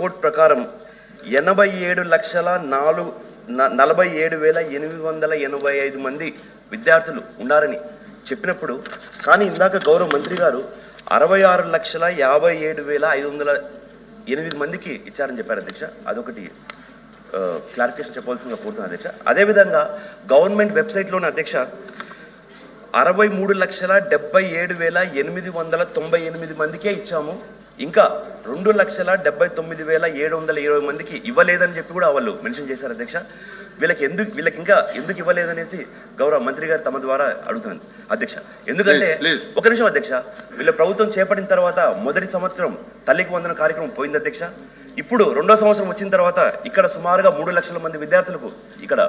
Report ప్రకారం 87,47,885 మంది విద్యార్థులు ఉన్నారని చెప్పినప్పుడు, కానీ ఇందాక గౌరవ మంత్రి గారు 66,57,508 మందికి ఇచ్చారని చెప్పారు అధ్యక్ష. అదొకటి క్లారిఫికేషన్ చెప్పాల్సిందిగా కోరుతున్నాను అధ్యక్ష. అదేవిధంగా గవర్నమెంట్ వెబ్సైట్లోని అధ్యక్ష 63,77,898 మందికే ఇచ్చాము, ఇంకా 2,79,720 మందికి ఇవ్వలేదని చెప్పి కూడా వాళ్ళు మెన్షన్ చేశారు అధ్యక్ష. వీళ్ళకి ఇంకా ఎందుకు ఇవ్వలేదనేసి గౌరవ మంత్రి గారు తమ ద్వారా అడుగుతున్నాను అధ్యక్ష. ఎందుకంటే ఒక నిమిషం అధ్యక్ష, వీళ్ళ ప్రభుత్వం చేపట్టిన తర్వాత మొదటి సంవత్సరం తల్లికి వందన కార్యక్రమం పోయింది అధ్యక్ష. ఇప్పుడు రెండో సంవత్సరం వచ్చిన తర్వాత ఇక్కడ సుమారుగా 3 లక్షల మంది విద్యార్థులకు ఇక్కడ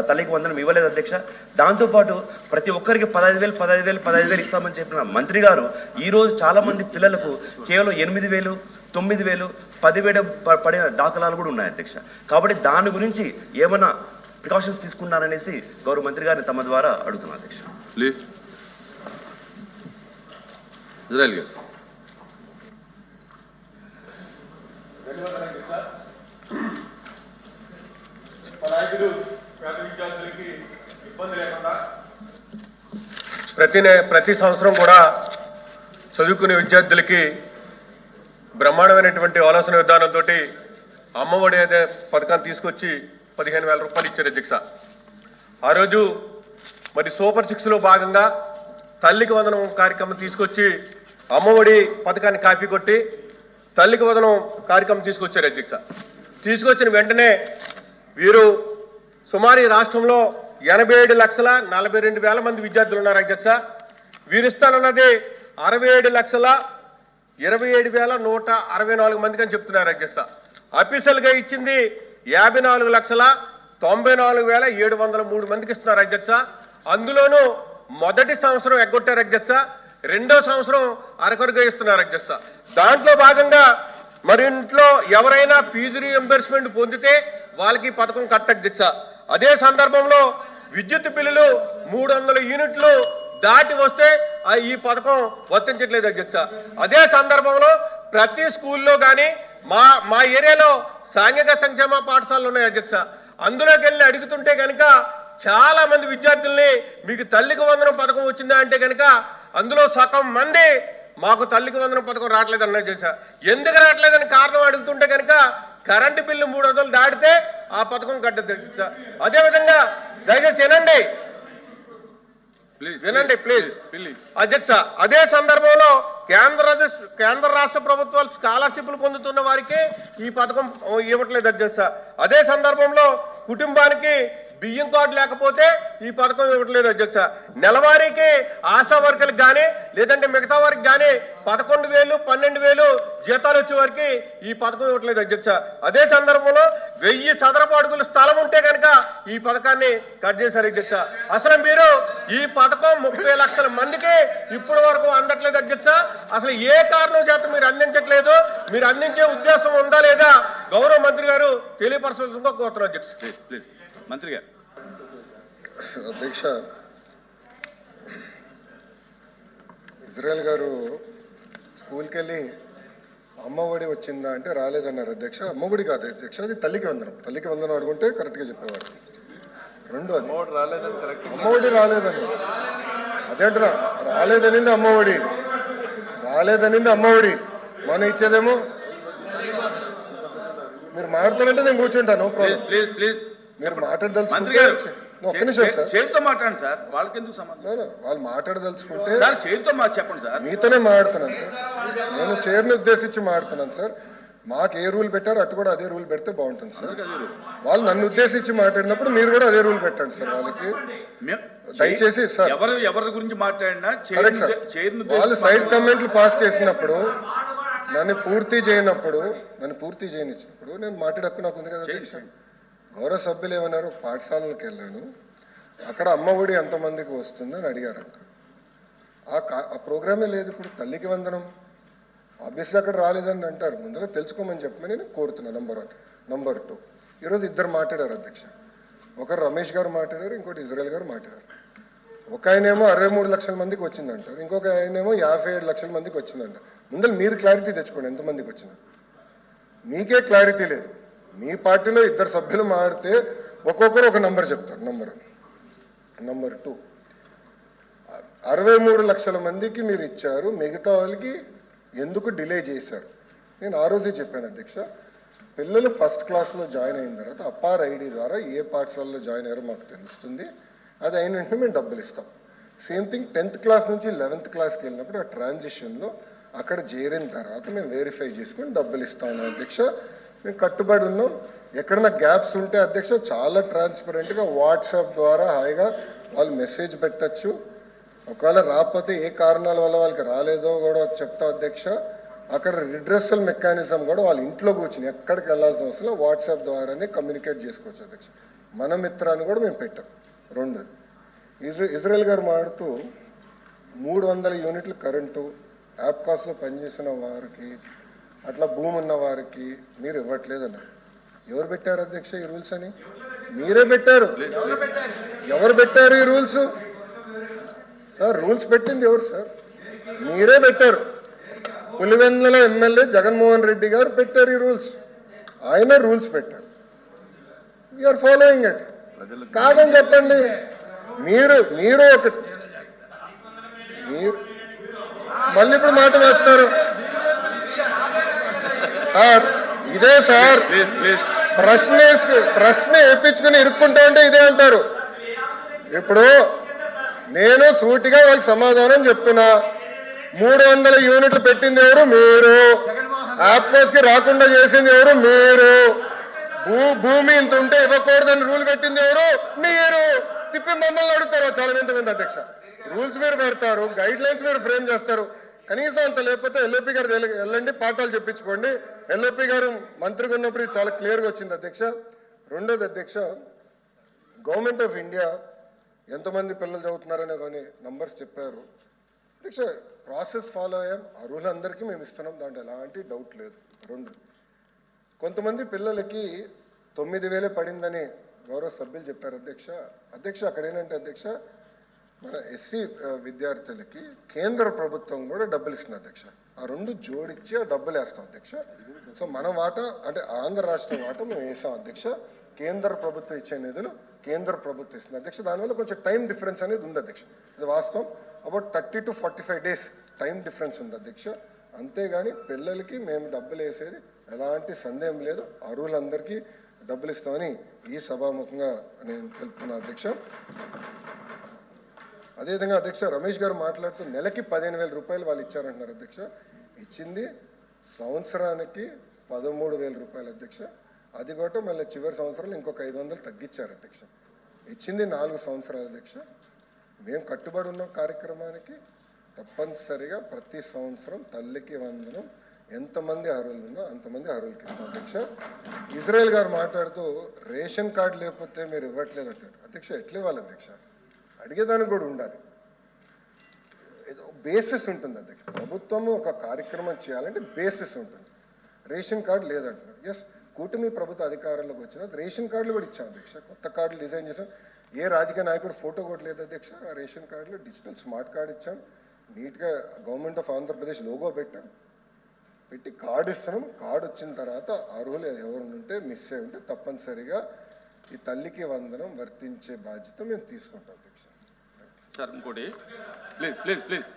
తల్లికి వందనం ఇవ్వలేదు అధ్యక్ష. దాంతోపాటు ప్రతి ఒక్కరికి 15,000 ఇస్తామని చెప్పిన మంత్రి గారు ఈరోజు చాలా మంది పిల్లలకు కేవలం 8,000, 9,000, 10,000 పడిన దాఖలాలు కూడా ఉన్నాయి అధ్యక్ష. కాబట్టి దాని గురించి ఏమైనా ప్రికాషన్స్ తీసుకున్నారనేసి గౌరవ మంత్రి గారిని తమ ద్వారా అడుగుతున్నాను అధ్యక్ష. ప్రతి సంవత్సరం కూడా చదువుకునే విద్యార్థులకి బ్రహ్మాండమైనటువంటి ఆలోచన విధానంతో అమ్మఒడి అనే పథకాన్ని తీసుకొచ్చి 15,000 రూపాయలు ఇచ్చారు అధ్యక్ష. ఆ రోజు మరి సూపర్ 6లో భాగంగా తల్లికి వందనం కార్యక్రమం తీసుకొచ్చి అమ్మఒడి పథకాన్ని కాపీ కొట్టి తల్లికి వందనం కార్యక్రమం తీసుకొచ్చారు అధ్యక్ష. తీసుకొచ్చిన వెంటనే వీరు సుమారు ఈ రాష్ట్రంలో 87,42,000 మంది విద్యార్థులు ఉన్నారు అధ్యక్ష. వీరిస్తానన్నది 67,27,164 మందికి అని చెప్తున్నారు అధ్యక్ష. అఫీషియల్గా ఇచ్చింది 54,94,703 మందికి ఇస్తున్నారు అధ్యక్ష. అందులోనూ మొదటి సంవత్సరం ఎగ్గొట్టారు అధ్యక్ష, రెండో సంవత్సరం అరకొరగా ఇస్తున్నారు అధ్యక్ష. దాంట్లో భాగంగా మరి ఇంట్లో ఎవరైనా ఫీజు రీఎంబర్స్మెంట్ పొందితే వాళ్ళకి పథకం కట్ట అధ్యక్ష. అదే సందర్భంలో విద్యుత్ బిల్లులు 300 యూనిట్లు దాటి వస్తే ఈ పథకం వర్తించట్లేదు అధ్యక్ష. అదే సందర్భంలో ప్రతి స్కూల్లో కానీ మా ఏరియాలో సాంఘిక సంక్షేమ పాఠశాలలు ఉన్నాయి అధ్యక్ష. అందులోకి వెళ్ళి అడుగుతుంటే కనుక చాలా మంది విద్యార్థుల్ని మీకు తల్లికి వందనం పథకం వచ్చిందా అంటే కనుక అందులో సగం మంది మాకు తల్లికి వందనం పథకం రావట్లేదన్న అధ్యక్ష. ఎందుకు రావట్లేదని కారణం అడుగుతుంటే కనుక కరెంటు బిల్లు 300 దాటితే ఆ పథకం కట్టదు అధ్యక్ష. అదేవిధంగా దయచేసి వినండి ప్లీజ్ అధ్యక్ష. అదే సందర్భంలో కేంద్ర రాష్ట్ర ప్రభుత్వాలు స్కాలర్షిప్లు పొందుతున్న వారికి ఈ పథకం ఇవ్వట్లేదు అధ్యక్ష. అదే సందర్భంలో కుటుంబానికి బియ్యం కార్డు లేకపోతే ఈ పథకం ఇవ్వట్లేదు అధ్యక్ష. నెలవారీకి ఆశా వర్కర్లకు కానీ లేదంటే మిగతా వారికి కానీ 11,000, 12,000 జీతాలు వచ్చే వారికి ఈ పథకం ఇవ్వట్లేదు అధ్యక్ష. అదే సందర్భంలో 1000 చదరపు అడుగుల స్థలం ఉంటే కనుక ఈ పథకాన్ని కట్ చేశారు అధ్యక్ష. అసలు మీరు ఈ పథకం 30 లక్షల మందికి ఇప్పటి వరకు అందట్లేదు అధ్యక్ష. అసలు ఏ కారణం చేత మీరు అందించట్లేదు, మీరు అందించే ఉద్దేశం ఉందా లేదా గౌరవ మంత్రి గారు తెలియపరచాల్సిందిగా కోరుతున్నారు అధ్యక్ష. ప్లీజ్ మంత్రి గారు. అధ్యక్ష, ఇజ్రాయెల్ గారు స్కూల్కి వెళ్ళి అమ్మఒడి వచ్చిందా అంటే రాలేదన్నారు అధ్యక్ష. అమ్మఒడి కాదు అధ్యక్ష, అది తల్లికి వందనం అడుగుంటే కరెక్ట్గా చెప్పేవాడు. రెండు అది అమ్మఒడి రాలేదని అదేంటున్నా, రాలేదనింది అమ్మఒడి మనం ఇచ్చేదేమో. మీరు మాట్లాడారంటే నేను కూర్చుంటాను. ప్లీజ్ మీరు మాట్లాడదలుచుకుంటే ఒక్క నిమిషం సార్, చేతితో మాట్లాడండి సార్. వాళ్ళకి ఎందుకు సంబంధం? వాళ్ళు మాట్లాడదలుచుకుంటే సార్ చేతితో చెప్పండి సార్. మీతోనే మాట్లాడుతున్నాను సార్, నేను చైర్ని ఉద్దేశించి మాట్లాడుతున్నాను సార్. మాకు ఏ రూల్ పెట్టారో అటు కూడా అదే రూల్ పెడితే బాగుంటుంది సార్. వాళ్ళు నన్ను ఉద్దేశించి మాట్లాడినప్పుడు మీరు కూడా అదే రూల్ పెట్టండి సార్ వాళ్ళకి. దయచేసి సార్ ఎవరి గురించి మాట్లాడినా వాళ్ళు సైడ్ కమెంట్లు పాస్ చేసినప్పుడు నన్ను పూర్తి చేయనిచ్చినప్పుడు నేను మాట్లాడక్కు నాకు ఉంది కదా. గౌరవ సభ్యులు ఏమన్నారు, పాఠశాలలకు వెళ్ళాను, అక్కడ అమ్మఒడి ఎంతమందికి వస్తుందని అడిగారంట. ఆ ప్రోగ్రామే లేదు. ఇప్పుడు తల్లికి వందనం ఆబ్వియస్లీ అక్కడ రాలేదని అంటారు. ముందర తెలుసుకోమని చెప్పమని నేను కోరుతున్నాను. నంబర్ 1. నంబర్ 2, ఈరోజు ఇద్దరు మాట్లాడారు అధ్యక్ష. ఒకరు రమేష్ గారు మాట్లాడారు, ఇంకోటి ఇజ్రాయెల్ గారు మాట్లాడారు. ఒక ఆయనేమో 63 లక్షల మందికి వచ్చిందంటారు, ఇంకొక ఆయనేమో 57 లక్షల మందికి వచ్చిందంట. ముందర మీరు క్లారిటీ తెచ్చుకోండి ఎంతమందికి వచ్చింది. మీకే క్లారిటీ లేదు. మీ పార్టీలో ఇద్దరు సభ్యులు మాడితే ఒక్కొక్కరు ఒక నంబర్ చెప్తారు. నంబర్ 2, 63 లక్షల మందికి మీరు ఇచ్చారు, మిగతా వాళ్ళకి ఎందుకు డిలే చేశారు? నేను ఆ రోజే చెప్పాను అధ్యక్ష, పిల్లలు ఫస్ట్ క్లాస్లో జాయిన్ అయిన తర్వాత అపార్ ఐడి ద్వారా ఏ పాఠశాలలో జాయిన్ అయ్యారో మాకు తెలుస్తుంది. అది అయిన వెంటనే మేము డబ్బులు ఇస్తాం. సేమ్ థింగ్ 10th క్లాస్ నుంచి 11th క్లాస్కి వెళ్ళినప్పుడు ఆ ట్రాన్సిషన్లో అక్కడ చేరిన తర్వాత మేము వెరిఫై చేసుకొని డబ్బులు ఇస్తాము అధ్యక్ష. మేము కట్టుబడి ఉన్నాం. ఎక్కడన్నా గ్యాప్స్ ఉంటే అధ్యక్ష చాలా ట్రాన్స్పరెంట్గా వాట్సాప్ ద్వారా హాయిగా వాళ్ళు మెసేజ్ పెట్టచ్చు. ఒకవేళ రాకపోతే ఏ కారణాల వల్ల వాళ్ళకి రాలేదో కూడా చెప్తా అధ్యక్ష. అక్కడ రిడ్రెసల్ మెకానిజం కూడా వాళ్ళ ఇంట్లో కూర్చుని ఎక్కడికి వెళ్ళాల్సిన అవసరం వాట్సాప్ ద్వారానే కమ్యూనికేట్ చేసుకోవచ్చు అధ్యక్ష. మన మిత్రాన్ని కూడా మేము పెట్టాం. 2, ఇజ్రాయెల్ గారు మాడుతూ 300 యూనిట్లు కరెంటు యాప్కాస్లో పనిచేసిన వారికి అట్లా భూమి ఉన్న వారికి మీరు ఇవ్వట్లేదన్నారు. ఎవరు పెట్టారు అధ్యక్ష ఈ రూల్స్ అని? మీరే పెట్టారు. ఎవరు పెట్టారు ఈ రూల్స్? సార్ రూల్స్ పెట్టింది ఎవరు సార్? మీరే పెట్టారు. పులివెందుల ఎమ్మెల్యే జగన్మోహన్ రెడ్డి గారు పెట్టారు ఈ రూల్స్. ఆయన రూల్స్ పెట్టారు. We're following it. కాదని చెప్పండి. మీరు ఒకటి మీరు మళ్ళీ ఇప్పుడు మాట వేస్తారు సార్. ఇదే సార్ ప్రశ్న వేయించుకుని ఇరుక్కుంటా ఉంటే ఇదే అంటారు. ఇప్పుడు నేను సూటిగా వాళ్ళకి సమాధానం చెప్తున్నా. 300 యూనిట్లు పెట్టింది ఎవరు? మీరు. యాప్కోస్కి రాకుండా చేసింది ఎవరు? మీరు. భూమి ఇంత ఉంటే ఇవ్వకూడదని రూల్ పెట్టింది ఎవరు? మీరు. తిప్పి మమ్మల్ని అడుగుతారు చాలా మంది అధ్యక్ష. రూల్స్ మీరు పెడతారు, గైడ్ లైన్స్ మీరు ఫ్రేమ్ చేస్తారు. కనీసం అంత లేకపోతే ఎల్ఓపి గారు వెళ్ళండి, పాఠాలు చెప్పించుకోండి. ఎల్ఓపి గారు మంత్రిగా ఉన్నప్పుడు ఇది చాలా క్లియర్గా వచ్చింది అధ్యక్ష. 2వది అధ్యక్ష, గవర్నమెంట్ ఆఫ్ ఇండియా ఎంతమంది పిల్లలు చదువుతున్నారనే కానీ నంబర్స్ చెప్పారు అధ్యక్ష. ప్రాసెస్ ఫాలో అయ్యాం. అర్హులందరికీ మేము ఇస్తున్నాం, దాంట్లో ఎలాంటి డౌట్ లేదు. 2, కొంతమంది పిల్లలకి 9,000 పడిందని గౌరవ సభ్యులు చెప్పారు అధ్యక్ష. అక్కడ ఏంటంటే అధ్యక్ష, మన ఎస్సీ విద్యార్థులకి కేంద్ర ప్రభుత్వం కూడా డబ్బులు ఇస్తుంది అధ్యక్ష. ఆ 2 జోడించి ఆ డబ్బులు వేస్తాం అధ్యక్ష. సో మన వాటా అంటే ఆంధ్ర రాష్ట్రం వాటా మేము వేసాం అధ్యక్ష. కేంద్ర ప్రభుత్వం ఇచ్చే నిధులు కేంద్ర ప్రభుత్వం ఇస్తుంది అధ్యక్ష. దానివల్ల కొంచెం టైం డిఫరెన్స్ అనేది ఉంది అధ్యక్ష. ఇది వాస్తవం. About 30 to 45 days time difference ఉంది అధ్యక్ష. అంతేగాని పిల్లలకి మేము డబ్బులు వేసేది ఎలాంటి సందేహం లేదు. అర్హులందరికీ డబ్బులు ఇస్తామని ఈ సభాముఖంగా నేను తెలుపుతున్నా అధ్యక్ష. అదేవిధంగా అధ్యక్ష, రమేష్ గారు మాట్లాడుతూ నెలకి 15,000 రూపాయలు వాళ్ళు ఇచ్చారంటున్నారు అధ్యక్ష. ఇచ్చింది సంవత్సరానికి 13,000 రూపాయలు అధ్యక్ష. అది కూడా మళ్ళీ చివరి సంవత్సరంలో ఇంకొక 500 తగ్గించారు అధ్యక్ష. ఇచ్చింది 4 సంవత్సరాలు అధ్యక్ష. మేము కట్టుబడి ఉన్న కార్యక్రమానికి తప్పనిసరిగా ప్రతి సంవత్సరం తల్లికి వందనం ఎంతమంది అర్హులు ఉన్నా అంతమంది అర్హులకి ఇస్తాం అధ్యక్ష. ఇజ్రాయెల్ గారు మాట్లాడుతూ రేషన్ కార్డు లేకపోతే మీరు ఇవ్వట్లేదు అంటారు అధ్యక్ష. ఎట్లా ఇవ్వాలి అధ్యక్ష? అడిగేదానికి కూడా ఉండాలి. ఏదో బేసిస్ ఉంటుంది అధ్యక్ష. ప్రభుత్వం ఒక కార్యక్రమం చేయాలంటే బేసిస్ ఉంటుంది. రేషన్ కార్డు లేదంటున్నారు. ఎస్, కూటమి ప్రభుత్వ అధికారంలోకి వచ్చిన రేషన్ కార్డులు కూడా ఇచ్చాం అధ్యక్ష. కొత్త కార్డులు డిజైన్ చేసాం. ఏ రాజకీయ నాయకుడు ఫోటో కూడా లేదు అధ్యక్ష. ఆ రేషన్ కార్డులో డిజిటల్ స్మార్ట్ కార్డు ఇచ్చాం. నీట్గా గవర్నమెంట్ ఆఫ్ ఆంధ్రప్రదేశ్ లోగో పెట్టి కార్డు ఇస్తున్నాం. కార్డు వచ్చిన తర్వాత అర్హులు ఎవరు ఉంటే మిస్ అయి ఉంటే తప్పనిసరిగా ఈ తల్లికి వందనం వర్తించే బాధ్యత మేము తీసుకుంటాం అధ్యక్ష. సార్ ఇంకోటి ప్లీజ్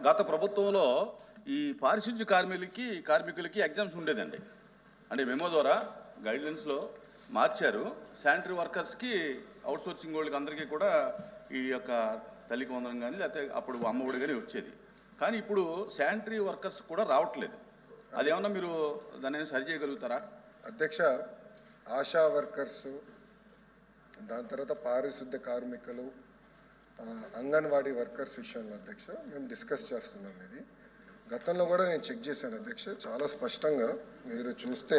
గత ప్రభుత్వంలో ఈ పారిశుద్ధ్య కార్మికులకి ఎగ్జామ్స్ ఉండేదండి. అంటే మెమో ద్వారా గైడ్లైన్స్లో మార్చారు. శానిటరీ వర్కర్స్కి అవుట్సోర్సింగ్ వాళ్ళకి అందరికీ కూడా ఈ యొక్క తల్లికి వందనం కానీ లేకపోతే అప్పుడు అమ్మఒడి కానీ వచ్చేది. కానీ ఇప్పుడు శానిటరీ వర్కర్స్ కూడా రావట్లేదు. అదేమన్నా మీరు దాన్ని సరి చేయగలుగుతారా అధ్యక్ష? ఆశా వర్కర్సు, దాని తర్వాత పారిశుద్ధ్య కార్మికులు, అంగన్వాడీ వర్కర్స్ విషయంలో అధ్యక్ష మేము డిస్కస్ చేస్తున్నాం. ఇది గతంలో కూడా నేను చెక్ చేశాను అధ్యక్ష. చాలా స్పష్టంగా మీరు చూస్తే